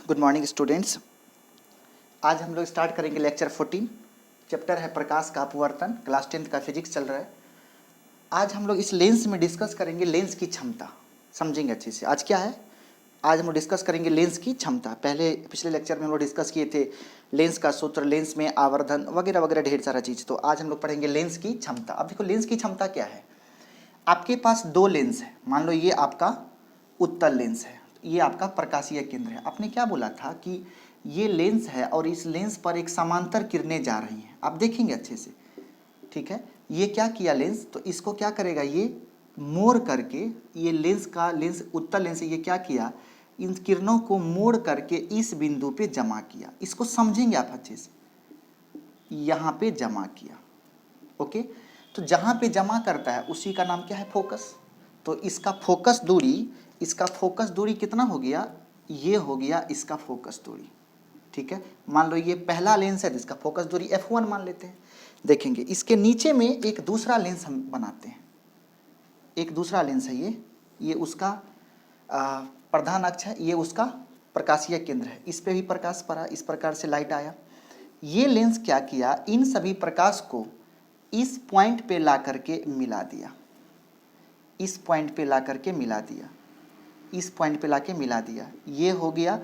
Good morning students. आज हम लोग स्टार्ट करेंगे लेक्चर 14। चैप्टर है प्रकाश का अपवर्तन। क्लास 10th का फिजिक्स चल रहा है। आज हम लोग इस लेंस में डिस्कस करेंगे लेंस की क्षमता, समझेंगे अच्छे से। आज क्या है, आज हम लोग डिस्कस करेंगे लेंस की क्षमता। पिछले लेक्चर में हम लोग डिस्कस किए थे लेंस का सूत्र, लेंस में आवर्धन वगैरह वगैरह ढेर सारा चीज़। तो आज हम लोग पढ़ेंगे लेंस की क्षमता। अब देखो लेंस की क्षमता क्या है। आपके पास दो लेंस है, मान लो ये आपका उत्तल लेंस है, ये आपका प्रकाशीय केंद्र है। आपने क्या बोला था कि ये लेंस है और इस लेंस पर एक समांतर किरणें जा रही हैं। आप देखेंगे अच्छे से, ठीक है। ये क्या किया लेंस, तो इसको क्या करेगा, ये मोड़ करके, ये लेंस उत्तल लेंस है, ये क्या किया, इन किरणों को मोड़ करके इस बिंदु पे जमा किया। इसको समझेंगे आप अच्छे से, यहाँ पे जमा किया। ओके, तो जहाँ पे जमा करता है उसी का नाम क्या है, फोकस। तो इसका फोकस दूरी कितना हो गया, ये हो गया इसका फोकस दूरी, ठीक है। मान लो ये पहला लेंस है, जिसका फोकस दूरी f1 मान लेते हैं। देखेंगे इसके नीचे में एक दूसरा लेंस हम बनाते हैं। एक दूसरा लेंस है ये उसका प्रधान अक्ष है, ये उसका प्रकाशीय केंद्र है। इस पे भी प्रकाश पड़ा, इस प्रकार से लाइट आया। ये लेंस क्या किया, इन सभी प्रकाश को इस पॉइंट पे ला करके मिला दिया, इस पॉइंट पे ला करके मिला दिया, इस पॉइंट पे ला के मिला दिया। ये हो गया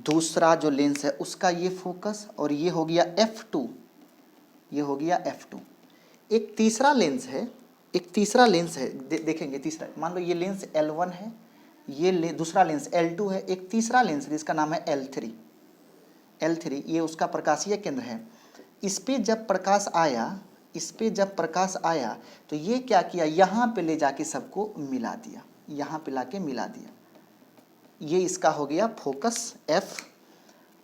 दूसरा जो लेंस है उसका ये फोकस, और ये हो गया f2, ये हो गया f2। एक तीसरा लेंस है, देखेंगे तीसरा। मान लो ये लेंस L1 है, ये दूसरा लेंस L2 है। एक तीसरा लेंस जिसका नाम है L3, ये उसका प्रकाशीय केंद्र है। इस पे जब प्रकाश आया तो ये क्या किया, यहाँ पे ले जाके सबको मिला दिया, यहाँ पे लाके मिला दिया। ये इसका हो गया फोकस F,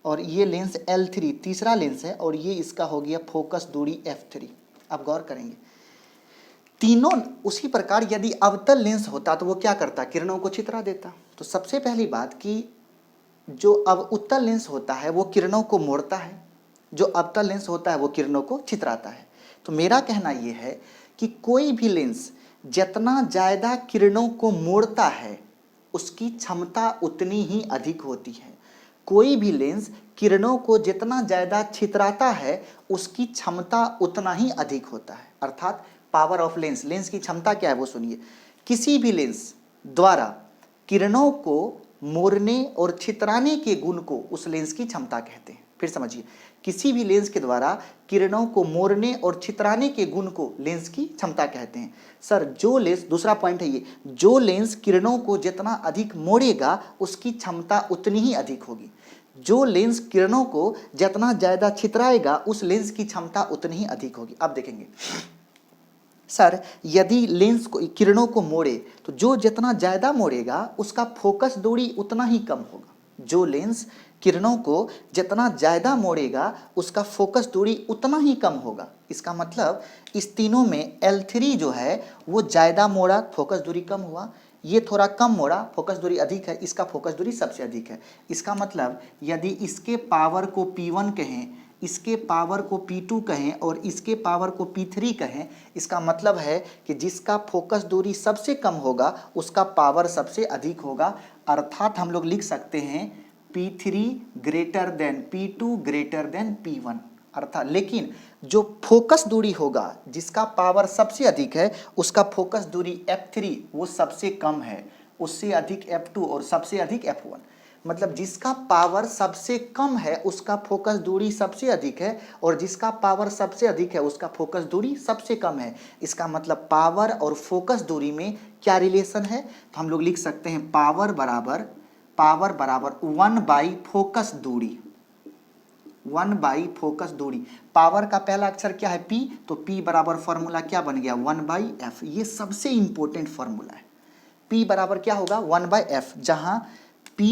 और ये लेंस L3 तीसरा लेंस है, और ये इसका हो गया फोकस दूरी F3। अब गौर करेंगे तीनों। उसी प्रकार यदि अवतल लेंस होता तो वो क्या करता, किरणों को छितरा देता। तो सबसे पहली बात कि जो उत्तल लेंस होता है वो किरणों को मोड़ता है, जो अवतल लेंस होता है वो किरणों को छितराता है। तो मेरा कहना यह है कि कोई भी लेंस जितना ज़्यादा किरणों को मोड़ता है उसकी क्षमता उतनी ही अधिक होती है। कोई भी लेंस किरणों को जितना ज़्यादा छितराता है उसकी क्षमता उतना ही अधिक होता है। अर्थात पावर ऑफ लेंस की क्षमता क्या है वो सुनिए। किसी भी लेंस द्वारा किरणों को मोड़ने और छितराने के गुण को उस लेंस की क्षमता कहते हैं। फिर समझिए, किसी भी लेंस के द्वारा किरणों को मोड़ने और छितराने के गुण को लेंस की क्षमता कहते हैं। सर जो लेंस, दूसरा पॉइंट है ये, जो लेंस किरणों को जितना अधिक मोड़ेगा उसकी क्षमता उतनी ही अधिक होगी। जो लेंस किरणों को जितना ज़्यादा छितराएगा उस लेंस की क्षमता उतनी ही अधिक होगी। अब देखेंगे सर, यदि लेंस को किरणों को मोड़े तो जो जितना ज़्यादा मोड़ेगा उसका फोकस दूरी उतना ही कम होगा। जो लेंस किरणों को जितना ज़्यादा मोड़ेगा उसका फोकस दूरी उतना ही कम होगा। इसका मतलब इस तीनों में L3 जो है वो ज़्यादा मोड़ा, फोकस दूरी कम हुआ। ये थोड़ा कम मोड़ा, फोकस दूरी अधिक है, इसका फोकस दूरी सबसे अधिक है। इसका मतलब यदि इसके पावर को P1 कहें, इसके पावर को P2 कहें और इसके पावर को P3 कहें, इसका मतलब है कि जिसका फोकस दूरी सबसे कम होगा उसका पावर सबसे अधिक होगा। अर्थात हम लोग लिख सकते हैं P3 greater than P2 greater than P1। अर्थात लेकिन जो फोकस दूरी होगा, जिसका पावर सबसे अधिक है उसका फोकस दूरी F3 वो सबसे कम है, उससे अधिक F2 और सबसे अधिक F1। मतलब जिसका पावर सबसे कम है उसका फोकस दूरी सबसे अधिक है, और जिसका पावर सबसे अधिक है उसका फोकस दूरी सबसे कम है। इसका मतलब पावर और फोकस दूरी में क्या रिलेशन है, तो हम लोग लिख सकते हैं पावर बराबर 1 बाई फोकस दूरी, 1 बाई फोकस दूरी। पावर का पहला अक्षर क्या है, P, तो P बराबर फॉर्मूला क्या बन गया, 1 बाई F। ये सबसे इंपॉर्टेंट फॉर्मूला है। P बराबर क्या होगा, 1 बाई F। जहां P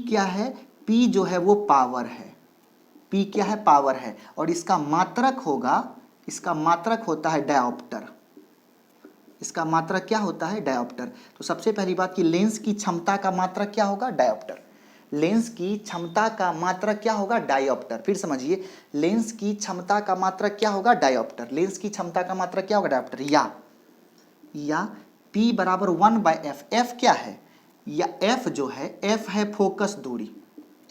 क्या है, P जो है वो पावर है, P क्या है, पावर है, और इसका मात्रक होता है डायोप्टर। इसका मात्रक क्या होता है, डायोप्टर। तो सबसे पहली बात कि लेंस की क्षमता का मात्रक क्या होगा, डायोप्टर। लेंस की क्षमता का मात्रक क्या होगा, डायोप्टर। फिर समझिए, लेंस की क्षमता का मात्रक क्या होगा, डायोप्टर। लेंस की क्षमता का मात्रक क्या होगा, डायोप्टर। या P बराबर 1 बाई F। F क्या है, या एफ जो है, एफ है फोकस दूरी,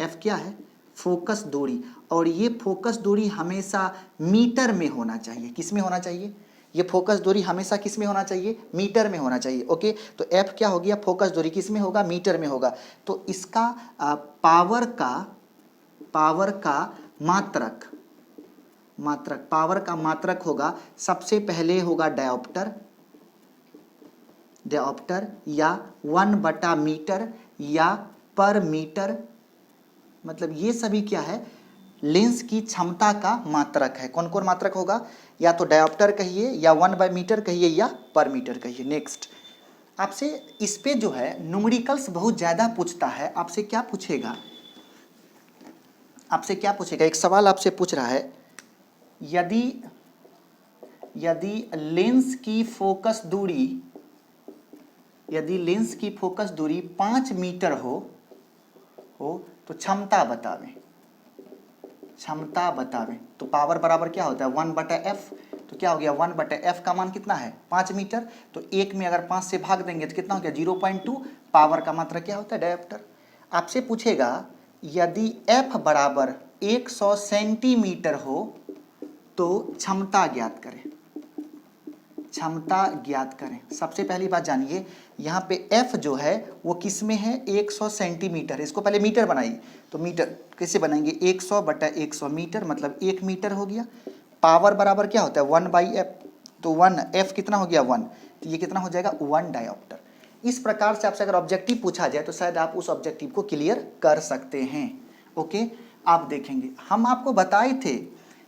एफ क्या है, फोकस दूरी, और ये फोकस दूरी हमेशा मीटर में होना चाहिए। किस में होना चाहिए, ये फोकस दूरी हमेशा किस में होना चाहिए, मीटर में होना चाहिए। ओके, तो एफ क्या हो गया, फोकस दूरी किस में होगा, मीटर में होगा। तो इसका पावर का मात्रक पावर का मात्रक होगा, सबसे पहले होगा डायोप्टर या 1/मीटर या पर मीटर, मतलब ये सभी क्या है, लेंस की क्षमता का मात्रक है। कौन कौन मात्रक होगा, या तो डायोप्टर कहिए या 1/मीटर कहिए या पर मीटर कहिए। नेक्स्ट, आपसे इस पे जो है न्यूमेरिकल्स बहुत ज़्यादा पूछता है। आपसे क्या पूछेगा, एक सवाल आपसे पूछ रहा है, यदि लेंस की फोकस दूरी 5 मीटर हो तो क्षमता बतावें। तो पावर बराबर क्या होता है, 1/f। तो क्या हो गया, 1/f का मान कितना है, 5 मीटर। तो 1 में अगर 5 से भाग देंगे तो कितना हो गया, 0.2। पावर का मात्रक क्या होता है, डायोप्टर। आपसे पूछेगा यदि f बराबर 100 सेंटीमीटर हो तो क्षमता ज्ञात करें। सबसे पहली बात जानिए, यहाँ पे f जो है वो किस में है, 100 सेंटीमीटर। इसको पहले मीटर बनाइए, तो मीटर कैसे बनाएंगे, 100/100 मीटर, मतलब 1 मीटर हो गया। पावर बराबर क्या होता है, 1/f। तो 1f कितना हो गया, 1। तो ये कितना हो जाएगा, 1 डायोप्टर। इस प्रकार से आपसे अगर ऑब्जेक्टिव पूछा जाए तो शायद आप उस ऑब्जेक्टिव को क्लियर कर सकते हैं। ओके, आप देखेंगे हम आपको बताए थे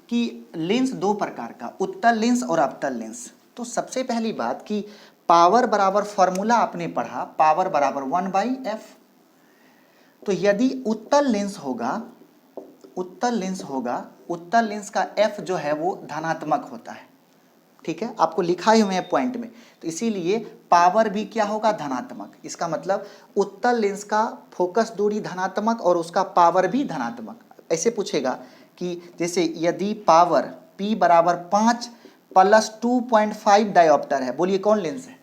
कि लेंस दो प्रकार का, उत्तल लेंस और अवतल लेंस। तो सबसे पहली बात कि पावर बराबर फॉर्मूला आपने पढ़ा, पावर बराबर 1/f। तो यदि उत्तल लेंस होगा, उत्तल लेंस का f जो है वो धनात्मक होता है। ठीक है, आपको लिखा ही हुए हैं पॉइंट में, तो इसीलिए पावर भी क्या होगा, धनात्मक। इसका मतलब उत्तल लेंस का फोकस दूरी धनात्मक और उसका पावर भी धनात्मक। ऐसे पूछेगा कि जैसे यदि पावर P बराबर 5 प्लस 2.5 डायोप्टर है, बोलिए कौन लेंस है,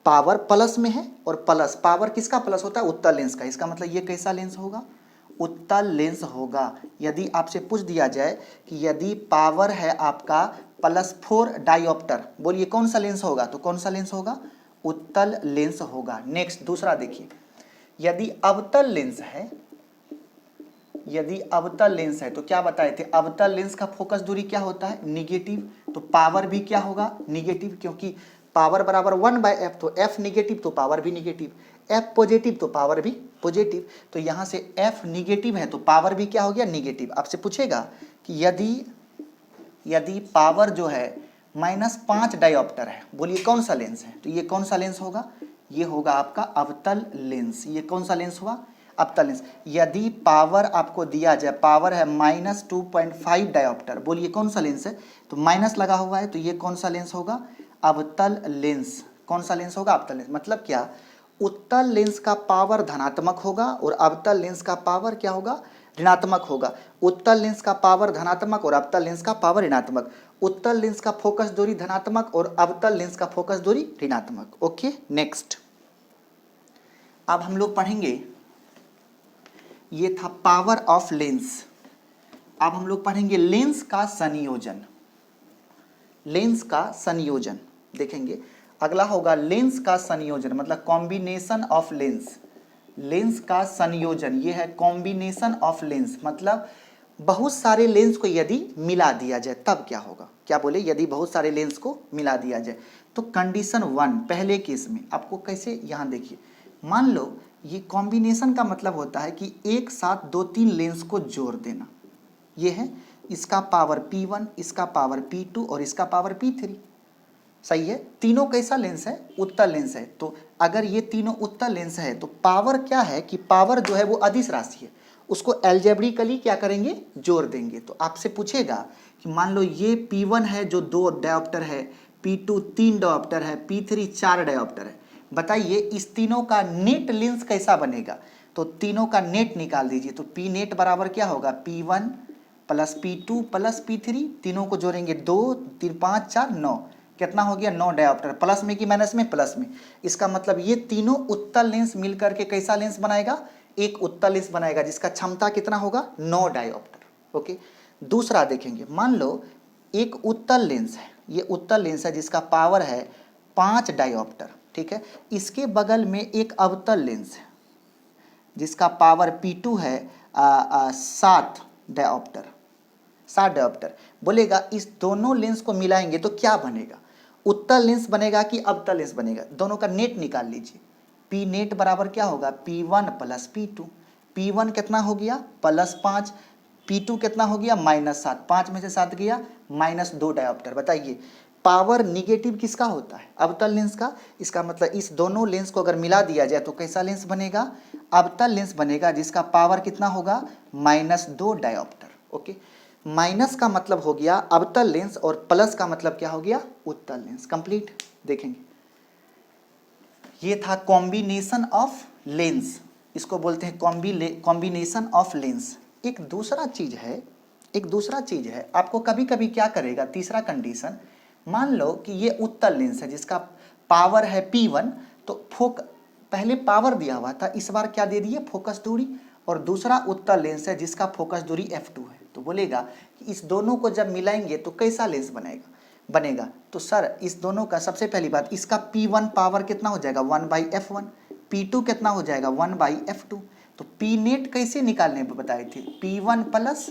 पावर प्लस में है, और प्लस पावर किसका प्लस होता है, उत्तल लेंस का। इसका मतलब ये कैसा लेंस होगा, उत्तल लेंस होगा। यदि आपसे पूछ दिया जाए कि यदि पावर है आपका +4 डायोप्टर, बोलिए कौन सा लेंस होगा, तो कौन सा लेंस होगा, उत्तल लेंस होगा। नेक्स्ट, दूसरा देखिए, यदि अवतल लेंस है तो क्या बताए थे, अवतल लेंस का फोकस दूरी क्या होता है, निगेटिव। तो पावर भी क्या होगा, निगेटिव, क्योंकि पावर बराबर 1/f। तो f निगेटिव तो पावर भी निगेटिव, f पॉजिटिव तो पावर भी पॉजिटिव। तो यहाँ से f निगेटिव है तो पावर भी क्या हो गया, निगेटिव। आपसे पूछेगा कि यदि पावर जो है -5 डायोप्टर है, बोलिए कौन सा लेंस है, तो ये कौन सा लेंस होगा, ये होगा आपका अवतल लेंस। ये कौन सा लेंस हुआ, अवतल लेंस। यदि पावर आपको दिया जाए, पावर है -2.5 डायोप्टर, बोलिए कौन सा लेंस है, तो माइनस लगा हुआ है, तो ये कौन सा लेंस होगा, अवतल लेंस। कौन सा लेंस होगा, अवतल लेंस। मतलब क्या, उत्तल लेंस का पावर धनात्मक होगा और अवतल लेंस का पावर क्या होगा, ऋणात्मक होगा। उत्तल लेंस का पावर धनात्मक और अवतल लेंस का पावर ऋणात्मक। उत्तल लेंस का फोकस दूरी धनात्मक और अवतल लेंस का फोकस दूरी ऋणात्मक। ओके, नेक्स्ट, अब हम लोग पढ़ेंगे, ये था पावर ऑफ लेंस। अब हम लोग पढ़ेंगे लेंस का संयोजन। देखेंगे अगला होगा लेंस का संयोजन, मतलब कॉम्बिनेशन ऑफ लेंस का संयोजन। ये है कॉम्बिनेशन ऑफ लेंस, मतलब बहुत सारे लेंस को यदि मिला दिया जाए तब क्या होगा। क्या बोले, यदि बहुत सारे लेंस को मिला दिया जाए तो कंडीशन 1 पहले केस में आपको कैसे, यहाँ देखिए, मान लो ये कॉम्बिनेशन का मतलब होता है कि एक साथ 2-3 लेंस को जोड़ देना। ये है इसका पावर P1, इसका पावर P2 और इसका पावर P3। सही है, तीनों कैसा लेंस है, उत्तल लेंस है। तो अगर ये तीनों उत्तल लेंस है तो पावर क्या है कि पावर जो है वो अदिश राशि है, उसको एल्जेब्रिकली क्या करेंगे, जोड़ देंगे। तो आपसे पूछेगा कि मान लो ये P1 है जो 2 डायोप्टर है, P2 3 डायोप्टर है, P3 4 डायोप्टर है। बताइए इस तीनों का नेट लेंस कैसा बनेगा, तो तीनों का नेट निकाल दीजिए। तो P नेट बराबर क्या होगा, P1 + P2 + P3, तीनों को जोड़ेंगे 2 3 5 4 9, कितना हो गया 9 डायोप्टर, प्लस में कि माइनस में, प्लस में। इसका मतलब ये तीनों उत्तल लेंस मिलकर के कैसा लेंस बनाएगा, एक उत्तल लेंस बनाएगा जिसका क्षमता कितना होगा 9 डायोप्टर। ओके, दूसरा देखेंगे, मान लो एक उत्तल लेंस है, ये उत्तल लेंस है जिसका पावर है 5 डायोप्टर, ठीक है। इसके बगल में एक अवतल लेंस है जिसका पावर P2 है 7 डायोप्टर, 7 डायोप्टर। बोलेगा इस दोनों लेंस को मिलाएंगे तो क्या बनेगा, उत्तल लेंस बनेगा कि अवतल लेंस बनेगा, दोनों का नेट निकाल लीजिए। P नेट बराबर क्या होगा, P1 प्लस P2। P1 कितना हो गया +5, P2 कितना हो गया -7, 5 में से 7 गया -2 डायोप्टर। बताइए पावर निगेटिव किसका होता है, अवतल लेंस का। इसका मतलब इस दोनों लेंस को अगर मिला दिया जाए तो कैसा लेंस बनेगा, अवतल लेंस बनेगा जिसका पावर कितना होगा -2 डायोप्टर। ओके, माइनस का मतलब हो गया अवतल लेंस और प्लस का मतलब क्या हो गया, उत्तल लेंस। कंप्लीट। देखेंगे ये था कॉम्बिनेशन ऑफ लेंस, इसको बोलते हैं कॉम्बिनेशन ऑफ लेंस। एक दूसरा चीज है, आपको कभी कभी क्या करेगा, तीसरा कंडीशन, मान लो कि ये उत्तल लेंस है जिसका पावर है P1, तो पहले पावर दिया हुआ था, इस बार क्या दे दिए, फोकस दूरी। और दूसरा उत्तल लेंस है जिसका फोकस दूरी f2 है। तो बोलेगा कि इस दोनों को जब मिलाएंगे तो कैसा लेंस बनेगा। तो सर इस दोनों का सबसे पहली बात, इसका P1 पावर कितना हो जाएगा 1/f1, P2 कितना हो जाएगा 1/f2। तो P नेट कैसे निकालने बताए थे, P1 प्लस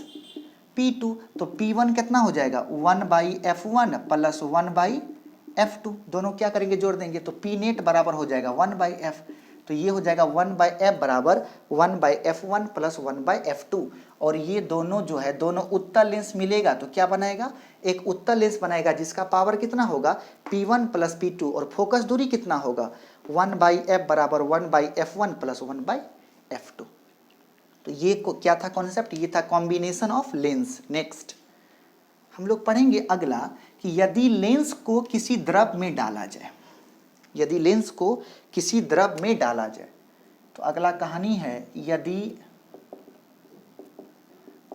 P2, तो P1 कितना हो जाएगा 1/f1 प्लस 1/f2, दोनों क्या करेंगे, जोड़ देंगे, तो P नेट बराबर हो जाएगा 1/f। तो ये हो जाएगा 1/f बराबर 1/f1 प्लस 1/f2। और ये दोनों जो है, दोनों उत्तल लेंस मिलेगा तो क्या बनाएगा, एक उत्तल लेंस बनाएगा जिसका पावर कितना होगा P1 प्लस P2, और फोकस दूरी कितना होगा 1/f बराबर 1/f1 प्लस 1/f2। तो ये क्या था कॉन्सेप्ट, ये था कॉम्बिनेशन ऑफ लेंस। नेक्स्ट हम लोग पढ़ेंगे अगला कि यदि लेंस को किसी द्रव में डाला जाए, यदि लेंस को किसी द्रव में डाला जाए, तो अगला कहानी है, यदि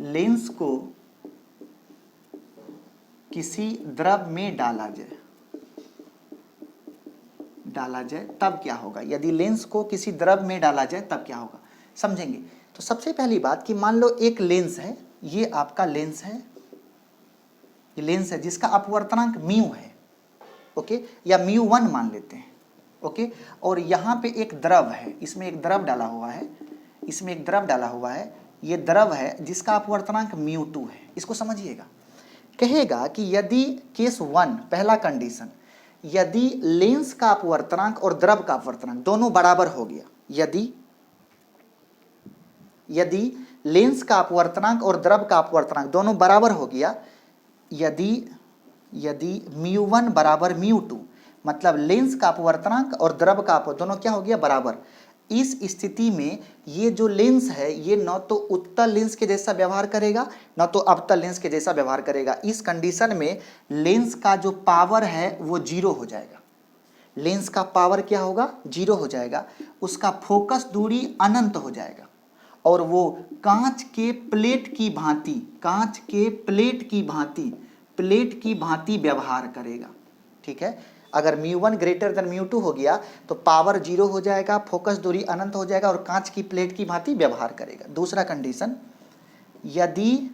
लेंस को किसी द्रव में डाला जाए तब क्या होगा, यदि लेंस को किसी द्रव में डाला जाए तब क्या होगा, समझेंगे। तो सबसे पहली बात कि मान लो एक लेंस है, ये आपका लेंस है, ये लेंस है जिसका अपवर्तनांक म्यू है, ओके, या μ1 मान लेते हैं, ओके। और यहाँ पे एक द्रव है, इसमें एक द्रव डाला हुआ है, ये द्रव है जिसका अपवर्तनांक μ2 है। इसको समझिएगा, कहेगा कि यदि केस 1 पहला कंडीशन, यदि लेंस का अपवर्तनांक और द्रव का अपवर्तनांक दोनों बराबर हो गया, यदि लेंस का अपवर्तनांक और द्रव का अपवर्तनांक दोनों बराबर हो गया, यदि μ1 बराबर μ2, मतलब लेंस का अपवर्तनांक और द्रव का दोनों क्या हो गया बराबर। इस स्थिति में ये जो लेंस है ये न तो उत्तल लेंस के जैसा व्यवहार करेगा न तो अवतल लेंस के जैसा व्यवहार करेगा। इस कंडीशन में लेंस का जो पावर है वो 0 हो जाएगा, लेंस का पावर क्या होगा 0 हो जाएगा, उसका फोकस दूरी अनंत हो जाएगा और वो कांच के प्लेट की भांति व्यवहार करेगा। ठीक है, अगर μ1 ग्रेटर देन μ2 हो गया तो पावर 0 हो जाएगा, फोकस दूरी अनंत हो जाएगा और कांच की प्लेट की भांति व्यवहार करेगा। दूसरा कंडीशन, यदि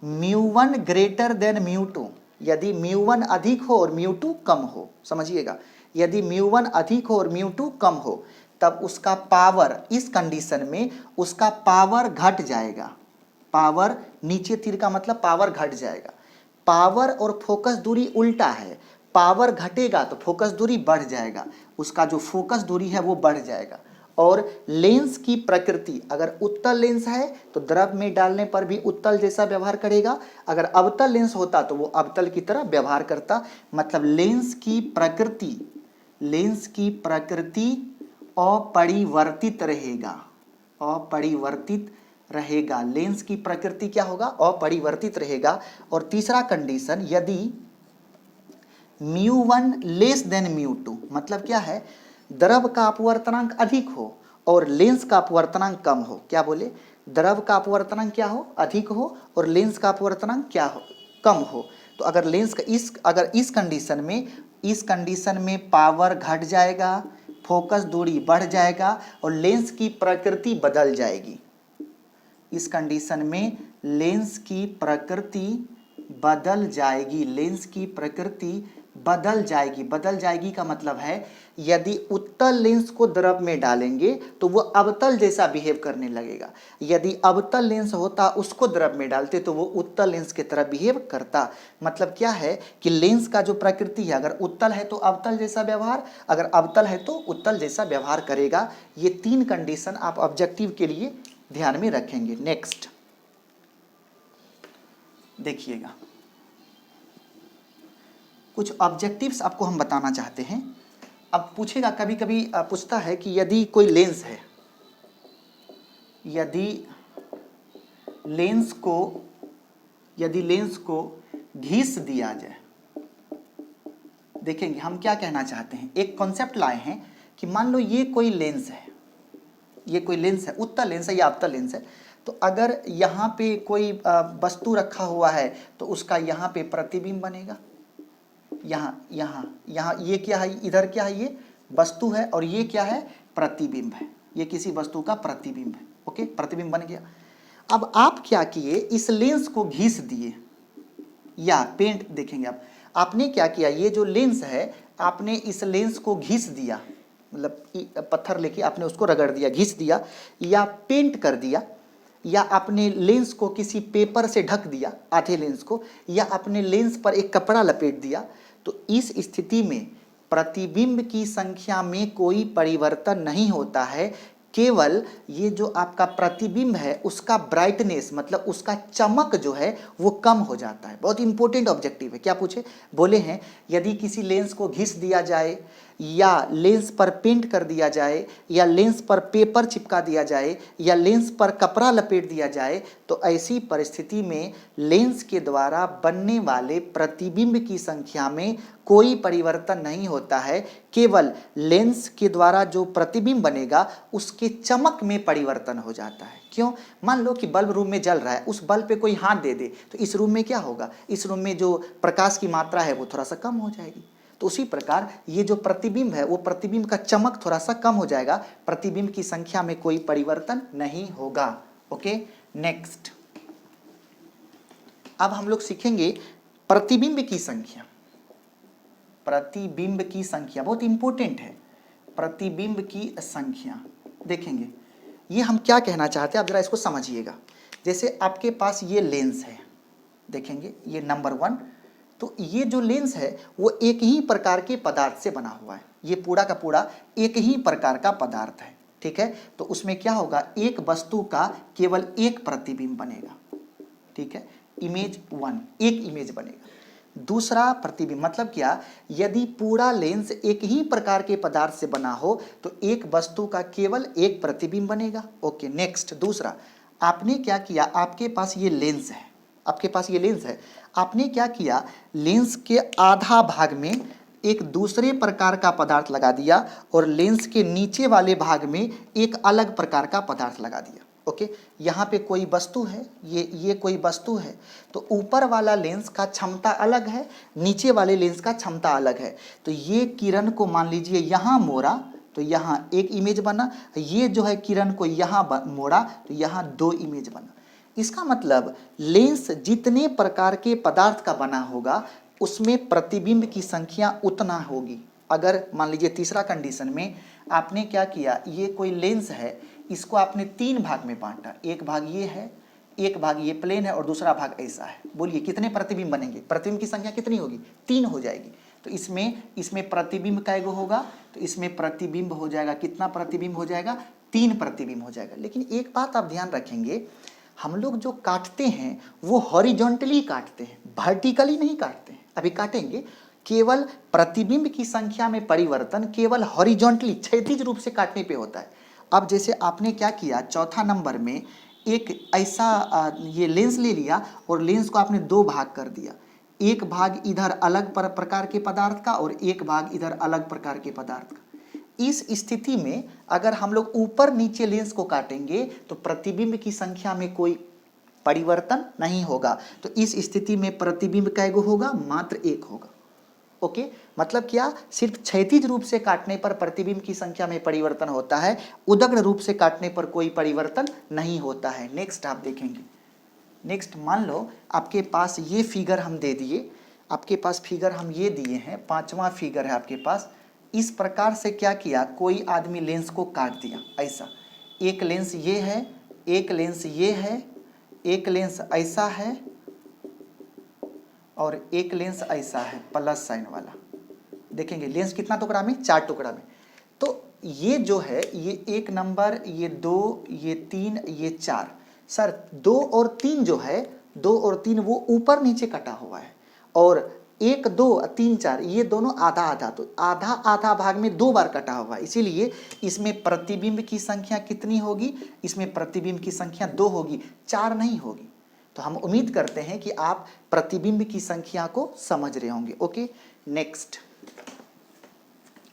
μ1 ग्रेटर देन μ2, यदि μ1 अधिक हो और μ2 कम हो, समझिएगा, यदि μ1 अधिक हो और μ2 कम हो तब उसका पावर, इस कंडीशन में उसका पावर घट जाएगा। पावर, नीचे तीर का मतलब पावर घट जाएगा। पावर और फोकस दूरी उल्टा है, पावर घटेगा तो फोकस दूरी बढ़ जाएगा, उसका जो फोकस दूरी है वो बढ़ जाएगा। और लेंस की प्रकृति, अगर उत्तल लेंस है तो द्रव में डालने पर भी उत्तल जैसा व्यवहार करेगा, अगर अवतल लेंस होता तो वो अवतल की तरह व्यवहार करता। मतलब लेंस की प्रकृति अपरिवर्तित रहेगा, लेंस की प्रकृति क्या होगा, अपरिवर्तित रहेगा। और तीसरा कंडीशन, यदि μ1 लेस देन μ2, मतलब क्या है, द्रव का अपवर्तनांक अधिक हो और लेंस का अपवर्तनांक कम हो। क्या बोले, द्रव का अपवर्तनांक क्या हो, अधिक हो और लेंस का अपवर्तनांक क्या हो, कम हो। तो अगर लेंस का अगर इस कंडीशन में पावर घट जाएगा, फोकस दूरी बढ़ जाएगा और लेंस की प्रकृति बदल जाएगी। इस कंडीशन में लेंस की प्रकृति बदल जाएगी, लेंस की प्रकृति बदल जाएगी। बदल जाएगी का मतलब है यदि उत्तल लेंस को द्रव में डालेंगे तो वो अवतल जैसा बिहेव करने लगेगा। यदि अवतल लेंस होता उसको द्रव में डालते तो वो उत्तल लेंस की तरह बिहेव करता। मतलब क्या है कि लेंस का जो प्रकृति है, अगर उत्तल है तो अवतल जैसा व्यवहार, अगर अवतल है तो उत्तल जैसा व्यवहार करेगा। ये 3 कंडीशन आप ऑब्जेक्टिव के लिए ध्यान में रखेंगे। नेक्स्ट देखिएगा, कुछ ऑब्जेक्टिव्स आपको हम बताना चाहते हैं। अब पूछेगा, कभी कभी पूछता है कि यदि कोई लेंस है, यदि लेंस को घिस दिया जाए, देखेंगे हम क्या कहना चाहते हैं। एक कॉन्सेप्ट लाए हैं कि मान लो ये कोई लेंस है, ये कोई लेंस है, उत्तल लेंस है या अवतल लेंस है, तो अगर यहाँ पे कोई वस्तु रखा हुआ है तो उसका यहाँ पे प्रतिबिंब बनेगा। यहाँ ये क्या है, इधर क्या है, ये वस्तु है और ये क्या है, प्रतिबिंब है। ये किसी वस्तु का प्रतिबिंब है। ओके, प्रतिबिंब बन गया। अब आप क्या किए, इस लेंस को घिस दिए या पेंट, देखेंगे आप, आपने क्या किया, ये जो लेंस है आपने इस लेंस को घिस दिया, मतलब पत्थर लेके आपने उसको रगड़ दिया, घिस दिया या पेंट कर दिया, या आपने लेंस को किसी पेपर से ढक दिया आधे लेंस को, या आपने लेंस पर एक कपड़ा लपेट दिया। तो इस स्थिति में प्रतिबिंब की संख्या में कोई परिवर्तन नहीं होता है, केवल ये जो आपका प्रतिबिंब है उसका ब्राइटनेस, मतलब उसका चमक जो है वो कम हो जाता है। बहुत इंपॉर्टेंट ऑब्जेक्टिव है। क्या पूछे, बोले हैं यदि किसी लेंस को घिस दिया जाए या लेंस पर पेंट कर दिया जाए या लेंस पर पेपर चिपका दिया जाए या लेंस पर कपड़ा लपेट दिया जाए, तो ऐसी परिस्थिति में लेंस के द्वारा बनने वाले प्रतिबिंब की संख्या में कोई परिवर्तन नहीं होता है, केवल लेंस के द्वारा जो प्रतिबिंब बनेगा उसके चमक में परिवर्तन हो जाता है। क्यों, मान लो कि बल्ब रूम में जल रहा है, उस बल्ब पे कोई हाथ दे दे तो इस रूम में क्या होगा, इस रूम में जो प्रकाश की मात्रा है वो थोड़ा सा कम हो जाएगी। तो उसी प्रकार ये जो प्रतिबिंब है वो प्रतिबिंब का चमक थोड़ा सा कम हो जाएगा, प्रतिबिंब की संख्या में कोई परिवर्तन नहीं होगा। ओके, नेक्स्ट अब हम लोग सीखेंगे प्रतिबिंब की संख्या। प्रतिबिंब की संख्या बहुत इंपॉर्टेंट है। प्रतिबिंब की संख्या देखेंगे, ये हम क्या कहना चाहते हैं, आप जरा इसको समझिएगा। जैसे आपके पास ये लेंस है, देखेंगे ये नंबर 1, तो ये जो लेंस है वो एक ही प्रकार के पदार्थ से बना हुआ है। ये पूरा का पूरा एक ही प्रकार का पदार्थ है, ठीक है। तो उसमें क्या होगा, एक वस्तु का केवल एक प्रतिबिंब बनेगा, ठीक है, इमेज 1, एक इमेज बनेगा। दूसरा प्रतिबिंब मतलब क्या, यदि पूरा लेंस एक ही प्रकार के पदार्थ से बना हो तो एक वस्तु का केवल एक प्रतिबिंब बनेगा। ओके, नेक्स्ट दूसरा, आपने क्या किया, आपके पास ये लेंस है, आपके पास ये लेंस है, आपने क्या किया, लेंस के आधा भाग में एक दूसरे प्रकार का पदार्थ लगा दिया और लेंस के नीचे वाले भाग में एक अलग प्रकार का पदार्थ लगा दिया। ओके, यहाँ पे कोई वस्तु है, ये कोई वस्तु है, तो ऊपर वाला लेंस का क्षमता अलग है, नीचे वाले लेंस का क्षमता अलग है। तो ये किरण को मान लीजिए यहाँ मोड़ा तो यहाँ एक इमेज बना, ये जो है किरण को यहाँ मोड़ा तो यहाँ 2 इमेज बना। इसका मतलब लेंस जितने प्रकार के पदार्थ का बना होगा उसमें प्रतिबिंब की संख्या उतना होगी। अगर मान लीजिए तीसरा कंडीशन में आपने क्या किया, ये कोई लेंस है, इसको आपने 3 भाग में बांटा, एक भाग ये है, एक भाग ये प्लेन है और दूसरा भाग ऐसा है। बोलिए कितने प्रतिबिंब बनेंगे, प्रतिबिंब की संख्या कितनी होगी, 3 हो जाएगी। तो इसमें प्रतिबिंब कैगो होगा, तो इसमें प्रतिबिंब हो जाएगा, कितना प्रतिबिंब हो जाएगा, 3 प्रतिबिंब हो जाएगा। लेकिन एक बात आप ध्यान रखेंगे, हम लोग जो काटते हैं वो हॉरिजॉन्टली काटते हैं, वर्टिकली नहीं काटते हैं। अभी काटेंगे, केवल प्रतिबिंब की संख्या में परिवर्तन केवल हॉरिजॉन्टली क्षैतिज रूप से काटने पे होता है। अब जैसे आपने क्या किया, चौथा नंबर में एक ऐसा ये लेंस ले लिया और लेंस को आपने 2 भाग कर दिया, एक भाग इधर अलग प्रकार के पदार्थ का और एक भाग इधर अलग प्रकार के पदार्थ का। इस स्थिति में अगर हम लोग ऊपर नीचे लेंस को काटेंगे तो प्रतिबिंब की संख्या में कोई परिवर्तन नहीं होगा। तो इस स्थिति में प्रतिबिंब कैगो होगा, मात्र एक होगा। ओके, मतलब क्या, सिर्फ क्षैतिज रूप से काटने पर प्रतिबिंब की संख्या में परिवर्तन होता है, उदग्र रूप से काटने पर कोई परिवर्तन नहीं होता है। नेक्स्ट आप देखेंगे, नेक्स्ट मान लो आपके पास ये फिगर हम दे दिए, आपके पास फिगर हम ये दिए हैं, 5वां फिगर है आपके पास। इस प्रकार से क्या किया, कोई आदमी लेंस को काट दिया ऐसा, एक लेंस ये है, एक लेंस ये है, एक लेंस ऐसा है और एक लेंस ऐसा है प्लस साइन वाला। देखेंगे लेंस कितना टुकड़ा में, 4 टुकड़ा में। तो ये जो है, ये 1 नंबर, ये 2, ये 3, ये 4। सर 2 और 3 जो है, 2 और 3 वो ऊपर नीचे कटा हुआ है, और 1, 2, 3, 4 ये दोनों आधा आधा, तो आधा आधा भाग में 2 बार कटा हुआ है, इसीलिए इसमें प्रतिबिंब की संख्या कितनी होगी, इसमें प्रतिबिंब की संख्या 2 होगी, 4 नहीं होगी। तो हम उम्मीद करते हैं कि आप प्रतिबिंब की संख्या को समझ रहे होंगे। ओके, नेक्स्ट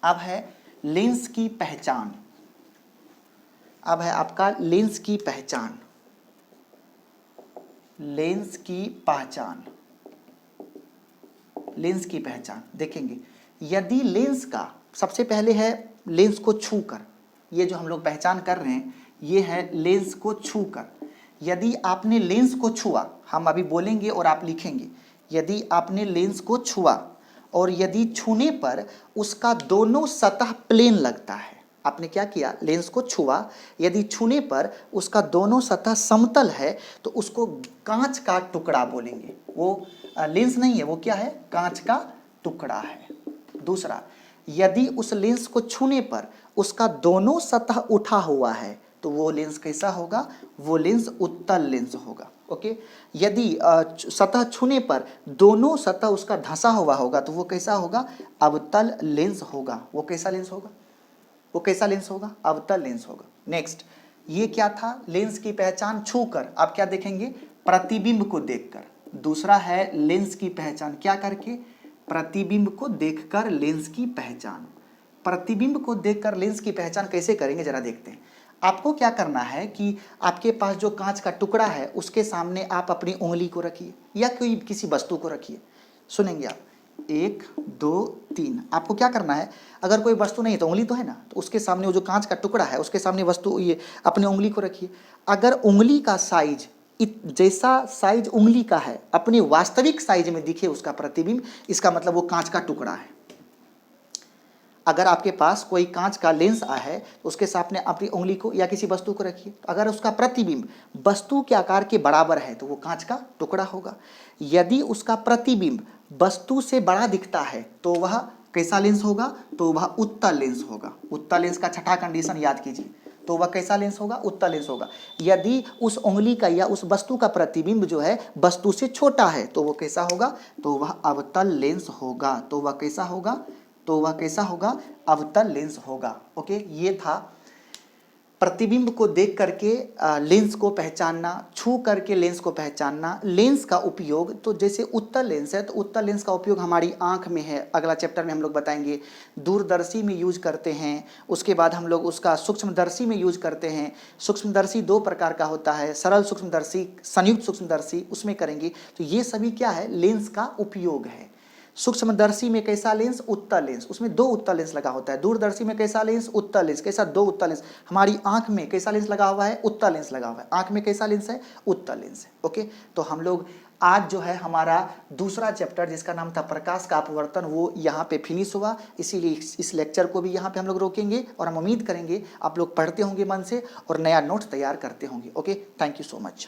अब है लेंस की पहचान। अब है आपका लेंस की पहचान, लेंस की पहचान, लेंस की पहचान। देखेंगे यदि लेंस का, सबसे पहले है लेंस को छूकर, ये जो हम लोग पहचान कर रहे हैं ये है लेंस को छूकर। यदि आपने लेंस को छुआ, हम अभी बोलेंगे और आप लिखेंगे, यदि आपने लेंस को छुआ और यदि छूने पर उसका दोनों सतह प्लेन लगता है, आपने क्या किया, लेंस को छुआ, यदि छूने पर उसका दोनों सतह समतल है तो उसको कांच का टुकड़ा बोलेंगे। वो लेंस नहीं है, वो क्या है, कांच का टुकड़ा है। दूसरा, यदि उस लेंस को छूने पर उसका दोनों सतह उठा हुआ है तो वो लेंस कैसा होगा, वो लेंस उत्तल लेंस होगा। ओके, यदि सतह छूने पर दोनों सतह उसका धंसा हुआ होगा तो वो कैसा होगा, अवतल लेंस होगा। वो कैसा लेंस होगा, वो कैसा लेंस होगा, अवतल लेंस होगा। नेक्स्ट, ये क्या था, लेंस की पहचान छूकर। आप क्या देखेंगे, प्रतिबिंब को देखकर। दूसरा है लेंस की पहचान क्या करके, प्रतिबिंब को देखकर लेंस की पहचान। प्रतिबिंब को देखकर लेंस की पहचान कैसे करेंगे जरा देखते हैं। आपको क्या करना है कि आपके पास जो कांच का टुकड़ा है उसके सामने आप अपनी उंगली को रखिए या कोई किसी वस्तु को रखिए। सुनेंगे आप, 1, 2, 3। आपको क्या करना है, अगर कोई वस्तु नहीं है तो उंगली तो है ना, तो उसके सामने वो जो कांच का टुकड़ा है उसके सामने वस्तु, ये अपनी उंगली को रखिए। अगर उंगली का साइज जैसा साइज उंगली का है अपनी वास्तविक साइज में दिखे उसका प्रतिबिंब, इसका मतलब वो कांच का टुकड़ा है। अगर आपके पास कोई कांच का लेंस है तो उसके सामने अपनी उंगली को या किसी वस्तु को रखिए, अगर उसका प्रतिबिंब वस्तु के आकार के बराबर है तो वो कांच का टुकड़ा होगा। यदि उसका प्रतिबिंब वस्तु से बड़ा दिखता है तो वह कैसा लेंस होगा, तो वह उत्तल लेंस होगा। उत्तल लेंस का छठा कंडीशन याद कीजिए, तो वह कैसा लेंस होगा, उत्तल लेंस होगा। यदि उस उंगली का या उस वस्तु का प्रतिबिंब जो है वस्तु से छोटा है तो वो कैसा होगा, तो वह अवतल लेंस होगा। तो वह कैसा होगा, तो वह कैसा होगा, अवतल लेंस होगा। ओके, ये था प्रतिबिंब को देख करके लेंस को पहचानना, छू करके लेंस को पहचानना। लेंस का उपयोग, तो जैसे उत्तल लेंस है तो उत्तल लेंस का उपयोग हमारी आंख में है, अगला चैप्टर में हम लोग बताएंगे। दूरदर्शी में यूज करते हैं, उसके बाद हम लोग उसका सूक्ष्मदर्शी में यूज करते हैं। सूक्ष्मदर्शी 2 प्रकार का होता है, सरल सूक्ष्मदर्शी, संयुक्त सूक्ष्मदर्शी, उसमें करेंगे। तो ये सभी क्या है, लेंस का उपयोग है। सूक्ष्मदर्शी में कैसा लेंस, उत्तल लेंस, उसमें 2 उत्तल लेंस लगा होता है। दूरदर्शी में कैसा लेंस, उत्तल लेंस, कैसा, 2 उत्तल लेंस। हमारी आंख में कैसा लेंस लगा हुआ है, उत्तल लेंस लगा हुआ है। आंख में कैसा लेंस है, उत्तल लेंस है। ओके, तो हम लोग आज जो है हमारा दूसरा चैप्टर जिसका नाम था प्रकाश का अपवर्तन, वो यहाँ पे फिनिश हुआ। इसीलिए इस लेक्चर को भी यहाँ पे हम लोग रोकेंगे और हम उम्मीद करेंगे आप लोग पढ़ते होंगे मन से और नया नोट्स तैयार करते होंगे। Okay, thank you so much.